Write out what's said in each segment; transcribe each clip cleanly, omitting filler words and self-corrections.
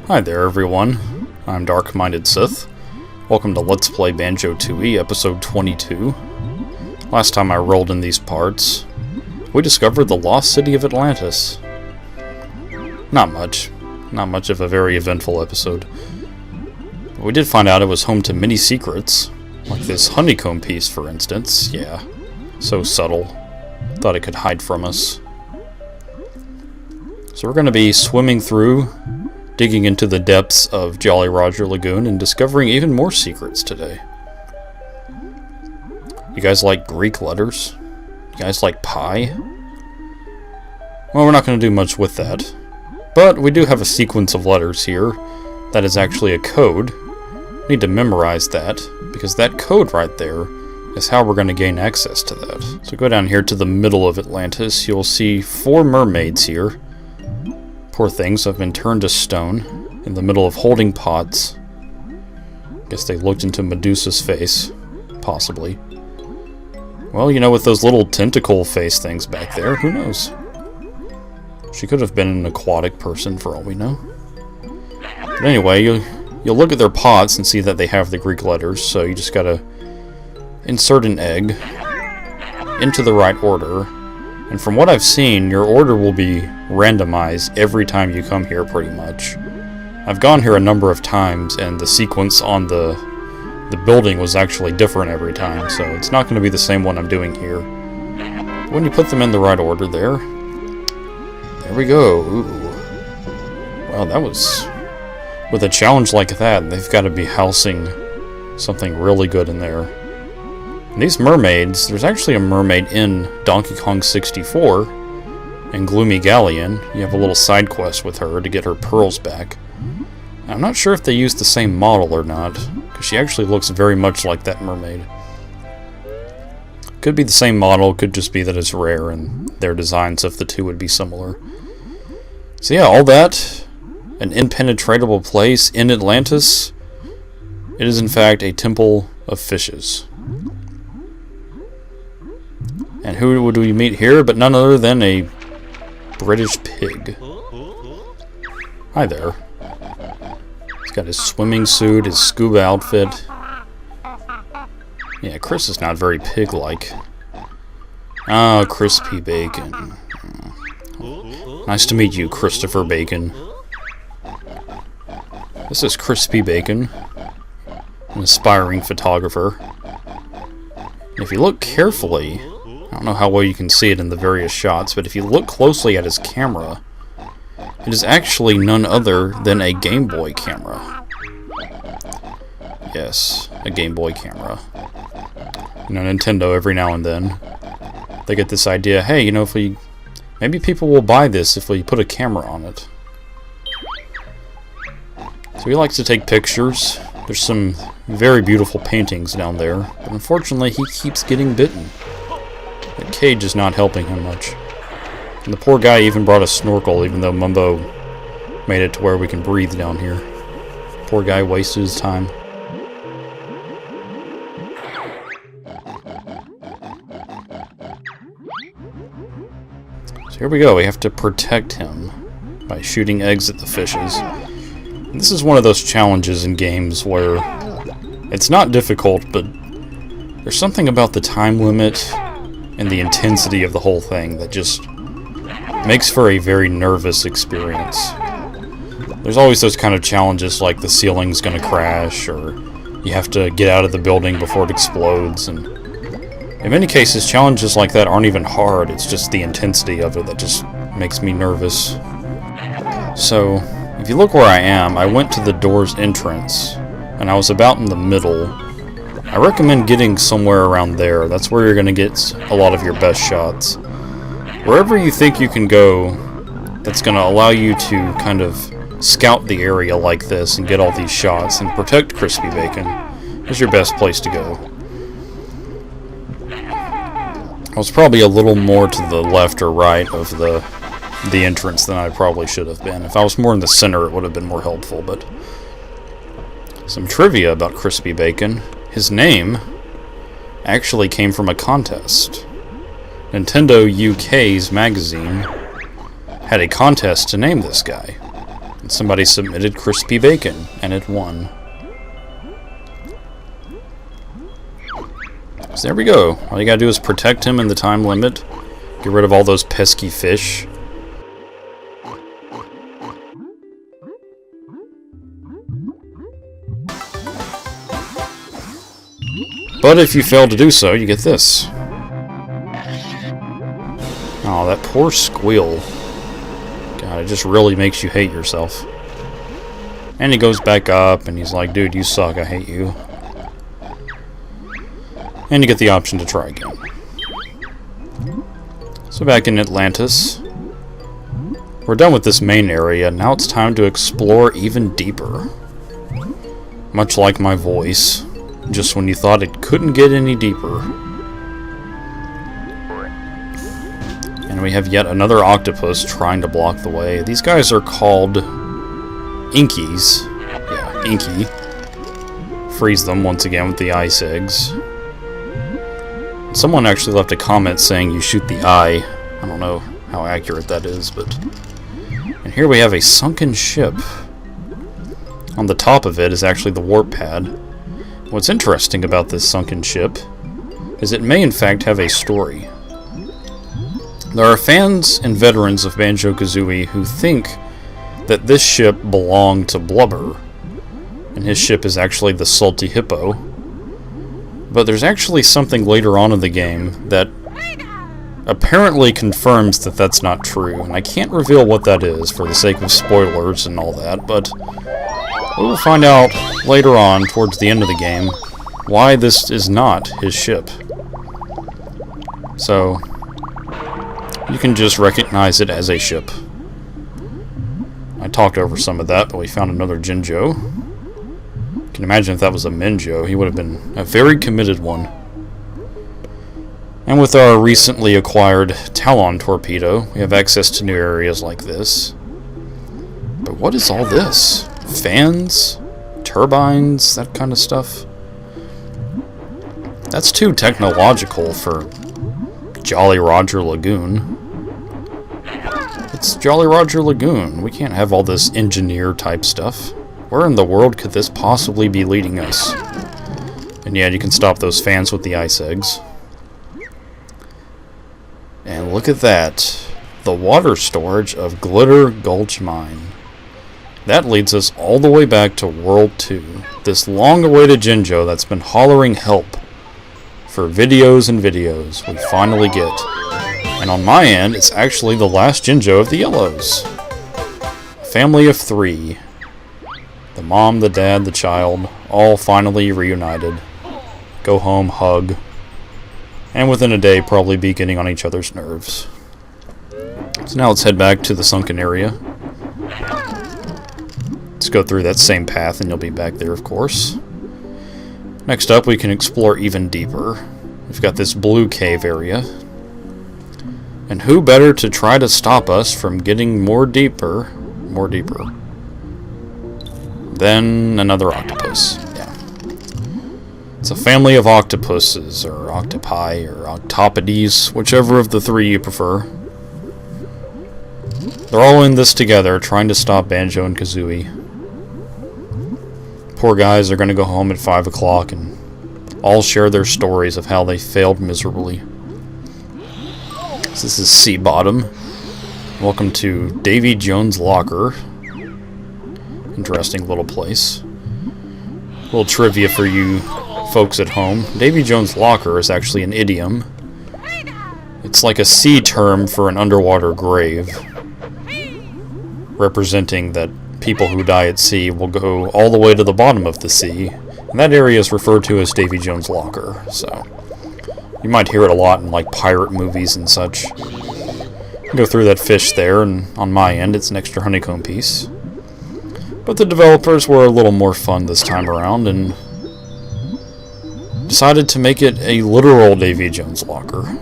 Hi there everyone, I'm darkmindedsith. Welcome to Let's Play Banjo-Tooie, episode 22. Last time I rolled in these parts, we discovered the lost city of Atlantis. Not much of a very eventful episode. But we did find out it was home to many secrets, like this honeycomb piece for instance. Yeah, so subtle. Thought it could hide from us. So we're going to be swimming through, digging into the depths of Jolly Roger Lagoon and discovering even more secrets today. You guys like Greek letters? You guys like pie? Well, we're not going to do much with that. But we do have a sequence of letters here that is actually a code. Need to memorize that, because that code right there is how we're going to gain access to that. So go down here to the middle of Atlantis. You'll see 4 mermaids here. Poor things have been turned to stone in the middle of holding pots. Guess they looked into Medusa's face, possibly. Well, you know, with those little tentacle face things back there, who knows? She could have been an aquatic person for all we know. But anyway, you'll look at their pots and see that they have the Greek letters, so you just gotta insert an egg into the right order. And from what I've seen, your order will be randomized every time you come here, pretty much. I've gone here a number of times, and the sequence on the building was actually different every time, so it's not going to be the same one I'm doing here. When you put them in the right order there we go. Ooh. Well, that was... With a challenge like that, they've got to be housing something really good in there. And these mermaids, there's actually a mermaid in Donkey Kong 64, and Gloomy Galleon. You have a little side quest with her to get her pearls back. I'm not sure if they used the same model or not, because she actually looks very much like that mermaid. Could be the same model, could just be that it's rare, and their designs of the two would be similar. So yeah, all that, an impenetrable place in Atlantis. It is in fact a temple of fishes. And who would we meet here but none other than a British pig. Hi there. He's got his swimming suit, his scuba outfit. Yeah, Chris is not very pig-like. Ah, Crispy Bacon. Nice to meet you, Christopher Bacon. This is Crispy Bacon, an aspiring photographer. And if you look carefully, I don't know how well you can see it in the various shots, but if you look closely at his camera, it is actually none other than a Game Boy camera. Yes, a Game Boy camera. You know, Nintendo, every now and then, they get this idea, hey, you know, maybe people will buy this if we put a camera on it. So he likes to take pictures. There's some very beautiful paintings down there, but unfortunately he keeps getting bitten. That cage is not helping him much. And the poor guy even brought a snorkel, even though Mumbo made it to where we can breathe down here. Poor guy wasted his time. So here we go, we have to protect him by shooting eggs at the fishes. And this is one of those challenges in games where it's not difficult, but there's something about the time limit and the intensity of the whole thing that just makes for a very nervous experience. There's always those kind of challenges like the ceiling's gonna crash, or you have to get out of the building before it explodes, and in many cases challenges like that aren't even hard, it's just the intensity of it that just makes me nervous. So, if you look where I am, I went to the door's entrance, and I was about in the middle. I recommend getting somewhere around there. That's where you're going to get a lot of your best shots. Wherever you think you can go, that's going to allow you to kind of scout the area like this and get all these shots and protect Crispy Bacon is your best place to go. I was probably a little more to the left or right of the entrance than I probably should have been. If I was more in the center, it would have been more helpful, but... Some trivia about Crispy Bacon. His name actually came from a contest. Nintendo UK's magazine had a contest to name this guy. And somebody submitted crispy bacon, and it won. So there we go. All you gotta do is protect him in the time limit. Get rid of all those pesky fish. But if you fail to do so, you get this. Oh, that poor squeal. God, it just really makes you hate yourself. And he goes back up, and he's like, dude, you suck, I hate you. And you get the option to try again. So back in Atlantis, we're done with this main area. Now it's time to explore even deeper. Much like my voice, just when you thought it couldn't get any deeper. And we have yet another octopus trying to block the way. These guys are called Inkies. Yeah, Inky. Freeze them once again with the ice eggs. Someone actually left a comment saying you shoot the eye. I don't know how accurate that is, but... And here we have a sunken ship. On the top of it is actually the warp pad. What's interesting about this sunken ship is it may in fact have a story. There are fans and veterans of Banjo-Kazooie who think that this ship belonged to Blubber, and his ship is actually the Salty Hippo. But there's actually something later on in the game that apparently confirms that that's not true, and I can't reveal what that is for the sake of spoilers and all that, but we will find out later on, towards the end of the game, why this is not his ship. So, you can just recognize it as a ship. I talked over some of that, but we found another Jinjo. You can imagine if that was a Minjo, he would have been a very committed one. And with our recently acquired Talon torpedo, we have access to new areas like this. But what is all this? Fans? Turbines? That kind of stuff? That's too technological for Jolly Roger Lagoon. It's Jolly Roger Lagoon. We can't have all this engineer type stuff. Where in the world could this possibly be leading us? And yeah, you can stop those fans with the ice eggs. And look at that. The water storage of Glitter Gulch Mine. That leads us all the way back to World 2. This long-awaited Jinjo that's been hollering help for videos and videos we finally get. And on my end, it's actually the last Jinjo of the Yellows. A family of 3. The mom, the dad, the child, all finally reunited. Go home, hug. And within a day, probably be getting on each other's nerves. So now let's head back to the sunken area. Let's go through that same path and you'll be back there, of course. Next up, we can explore even deeper. We've got this blue cave area. And who better to try to stop us from getting more deeper than another octopus. Yeah. It's a family of octopuses, or octopi, or octopodes, whichever of the 3 you prefer. They're all in this together, trying to stop Banjo and Kazooie. Poor guys are going to go home at 5 o'clock and all share their stories of how they failed miserably. So this is Sea Bottom. Welcome to Davy Jones' Locker. Interesting little place. A little trivia for you folks at home. Davy Jones' Locker is actually an idiom. It's like a sea term for an underwater grave, representing that people who die at sea will go all the way to the bottom of the sea, and that area is referred to as Davy Jones' Locker. So you might hear it a lot in like pirate movies and such. Go through that fish there, and on my end it's an extra honeycomb piece. But the developers were a little more fun this time around and decided to make it a literal Davy Jones' Locker.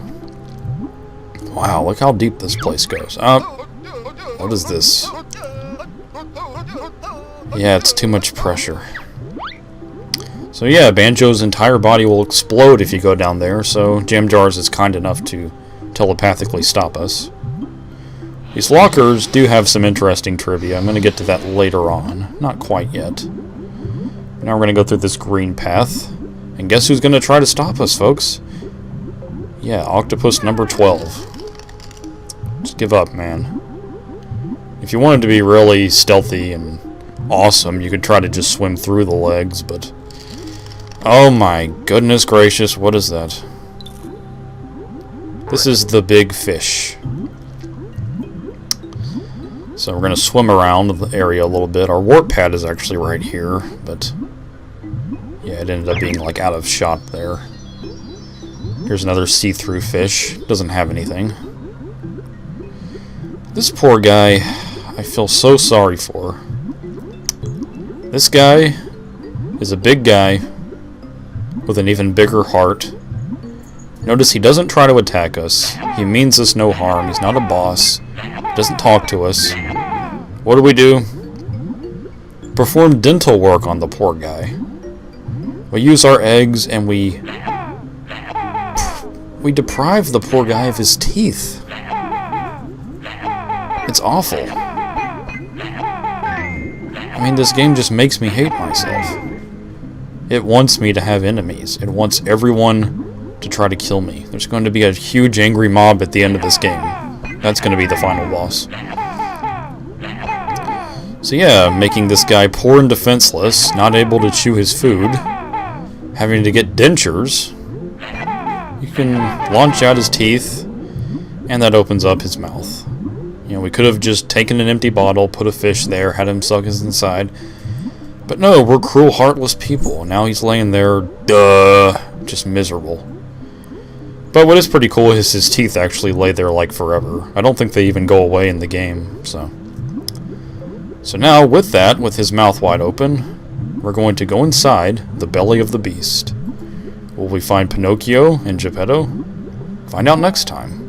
Wow, look how deep this place goes. What is this? Yeah, it's too much pressure. So yeah, Banjo's entire body will explode if you go down there, so Jam Jars is kind enough to telepathically stop us. These lockers do have some interesting trivia. I'm going to get to that later on. Not quite yet. Now we're going to go through this green path. And guess who's going to try to stop us, folks? Yeah, octopus number 12. Just give up, man. If you wanted to be really stealthy and awesome, you could try to just swim through the legs, but... Oh my goodness gracious, what is that? This is the big fish. So we're going to swim around the area a little bit. Our warp pad is actually right here, but... yeah, it ended up being like out of shot there. Here's another see-through fish. Doesn't have anything. This poor guy, I feel so sorry for. This guy is a big guy with an even bigger heart. Notice he doesn't try to attack us. He means us no harm. He's not a boss. Doesn't talk to us. What do? Perform dental work on the poor guy. We use our eggs and we deprive the poor guy of his teeth. It's awful. I mean, this game just makes me hate myself. It wants me to have enemies. It wants everyone to try to kill me. There's going to be a huge angry mob at the end of this game. That's going to be the final boss. So yeah, making this guy poor and defenseless, not able to chew his food, having to get dentures. You can launch out his teeth, and that opens up his mouth. You know, we could have just taken an empty bottle, put a fish there, had him suck us inside. But no, we're cruel, heartless people. Now he's laying there, just miserable. But what is pretty cool is his teeth actually lay there like forever. I don't think they even go away in the game, so... So now, with that, with his mouth wide open, we're going to go inside the belly of the beast. Will we find Pinocchio and Geppetto? Find out next time.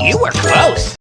You were close.